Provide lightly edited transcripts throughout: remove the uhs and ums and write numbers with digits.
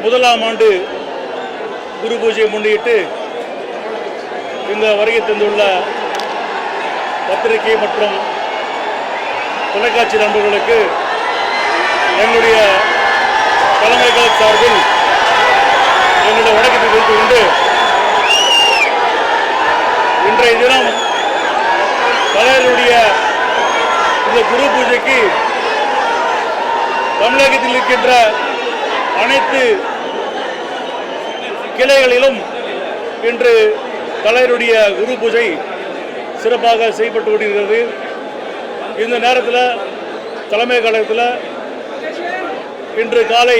முதலாம் ஆண்டு குரு பூஜையை முன்னிட்டு இந்த வருகை தந்துள்ள பத்திரிகை மற்றும் தொலைக்காட்சி நண்பர்களுக்கு எங்களுடைய தலைமைகள் சார்பில் எங்களுடைய வணக்கத்தை தெரிவித்துக் கொண்டு இன்றைய தினம் தலைவருடைய இந்த குரு பூஜைக்கு தமிழகத்தில் இருக்கின்ற அனைத்து கிளைகளிலும் இன்று தலைவருடைய குரு பூஜை சிறப்பாக செய்யப்பட்டு கொண்டிருக்கிறது. இந்த நேரத்தில் தலைமை கழகத்தில் இன்று காலை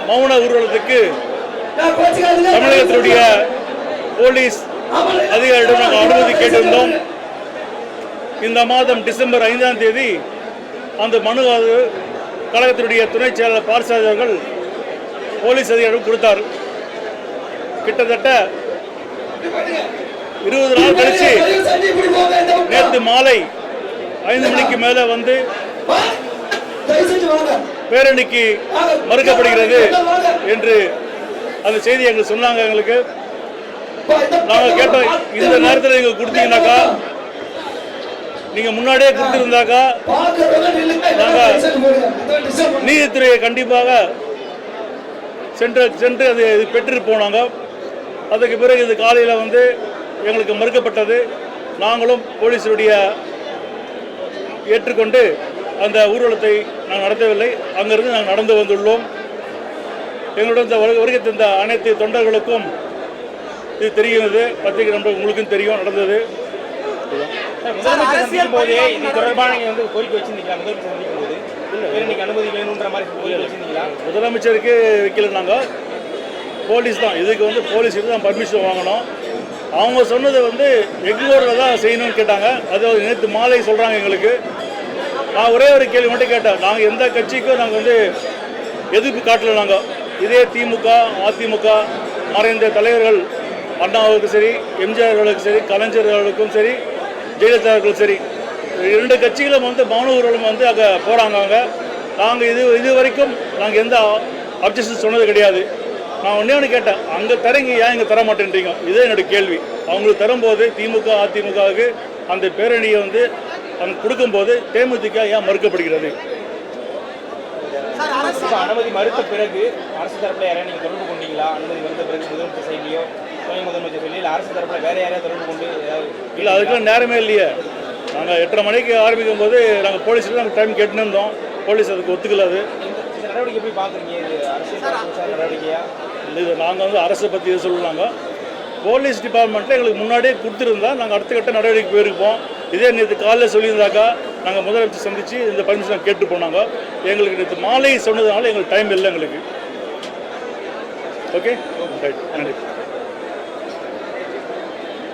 மௌன ஊர்வலத்துக்கு தமிழகத்தினுடைய போலீஸ் அதிகாரியிடம் நாங்கள் அனுமதி கேட்டிருந்தோம். இந்த மாதம் டிசம்பர் 5ஆம் தேதி அந்த மனு கழகத்தினுடைய துணை செயலாளர் பார்சாரதி அவர்கள் போலீஸ் அதிகாரிடம் கொடுத்தார். கிட்டத்தட்ட 20 நாள் கழிச்சு நேற்று மாலை 5 மணிக்கு மேலே வந்து பேரணிக்கு மறுக்கப்படுகிறது என்று அந்த செய்தி எங்களுக்கு சொன்னாங்க. எங்களுக்கு நாங்கள் கேட்டோம், இந்த நேரத்தில் நீங்கள் கொடுத்தீங்கன்னாக்கா, நீங்கள் முன்னாடியே கொடுத்துருந்தாக்கா நாங்கள் நீதித்துறையை கண்டிப்பாக சென்று அது பெற்றிருப்போம். நாங்கள் அதுக்கு பிறகு இது காலையில் வந்து எங்களுக்கு மறுக்கப்பட்டது. நாங்களும் போலீஸருடைய ஏற்றுக்கொண்டு அந்த ஊர்வலத்தை நாங்கள் நடத்தவில்லை. அங்கிருந்து நாங்கள் நடந்து வந்துள்ளோம். எங்களுடன் இந்த வருகை தந்த அனைத்து தொண்டர்களுக்கும் இது தெரிகிறது. பத்திரிகை நண்பர்கள் உங்களுக்கும் தெரியும் நடந்தது. அரசியல் போதே இது தொடர்பான கோரிக்கை வச்சிருந்தீங்களா? முதலமைச்சர் சந்திக்கும் போது பேரணிக்கு அனுமதி வேணுன்ற மாதிரி கோரிக்கை வச்சிருந்தீங்களா? முதலமைச்சருக்கு வைக்கல, நாங்கள் போலீஸ் தான் இதுக்கு வந்து போலீஸுக்கு தான் பர்மிஷன் வாங்கணும். அவங்க சொன்னது வந்து எக்மோரில் தான் செய்யணும்னு கேட்டாங்க. அது நேற்று மாலை சொல்கிறாங்க எங்களுக்கு. நான் ஒரே ஒரு கேள்வி மட்டும் கேட்டேன், நாங்கள் எந்த கட்சிக்கும் நாங்கள் வந்து எதிர்ப்பு காட்டல. நாங்கள் இதே திமுக அதிமுக மறைந்த தலைவர்கள் அண்ணாவுக்கும் சரி, எம்ஜிஆர் அவர்களுக்கும் சரி, கலைஞர் அவர்களுக்கும் சரி, ஜெயலலிதா அவர்களுக்கும் சரி, 2 கட்சிகளும் வந்து மௌன ஊர்வலம் வந்து அங்கே போகிறாங்க. நாங்கள் இது வரைக்கும் நாங்கள் எந்த அப்ஜெக்ஷன் சொன்னது கிடையாது. நான் ஒன்று கேட்டேன், அங்கே தரீங்க, ஏன் இங்கே தர மாட்டேன்றீங்க? இதே என்னுடைய கேள்வி. அவங்களுக்கு தரும்போது திமுக அதிமுகவுக்கு அந்த பேரணியை வந்து அவங்க கொடுக்கும்போது தேமுதிக ஏன் மறுக்கப்படுகிறது? அனுமதி மறுத்த பிறகு அரசு தரப்புல யாரையும் நீங்கள் தொடர்பு கொண்டீங்களா? அனுமதி மறுத்த பிறகு முதலமைச்சர் செய்தியோ துணை முதலமைச்சர் சொல்லி இல்லை அரசு தரப்புல வேற யாரையும் தொடர்பு கொண்டு இல்லை, அதுக்கெல்லாம் நேரமே இல்லையே. நாங்கள் 8:30 மணிக்கு ஆரம்பிக்கும் போது நாங்கள் போலீஸில் நாங்கள் டைம் கேட்டுன்னு இருந்தோம். போலீஸ் அதுக்கு ஒத்துக்கலாது. இந்த நடவடிக்கை எப்படி பார்க்குறீங்க? இது அரசியல் நடவடிக்கையா? இது நாங்கள் வந்து அரசை பற்றி இது சொல்லலாங்க. போலீஸ் டிபார்ட்மெண்ட்டில் எங்களுக்கு முன்னாடியே கொடுத்துருந்தா நாங்கள் அடுத்த கட்ட நடவடிக்கை போயிருப்போம். இதே நேற்று காலையில் சொல்லியிருந்தாக்கா நாங்கள் முதலமைச்சர் சந்தித்து இந்த பர்மிஷன் கேட்டு போனாங்க. எங்களுக்கு நேற்று மாலை சொன்னதுனால எங்களுக்கு டைம் இல்லை எங்களுக்கு. ஓகே, ரைட், நன்றி.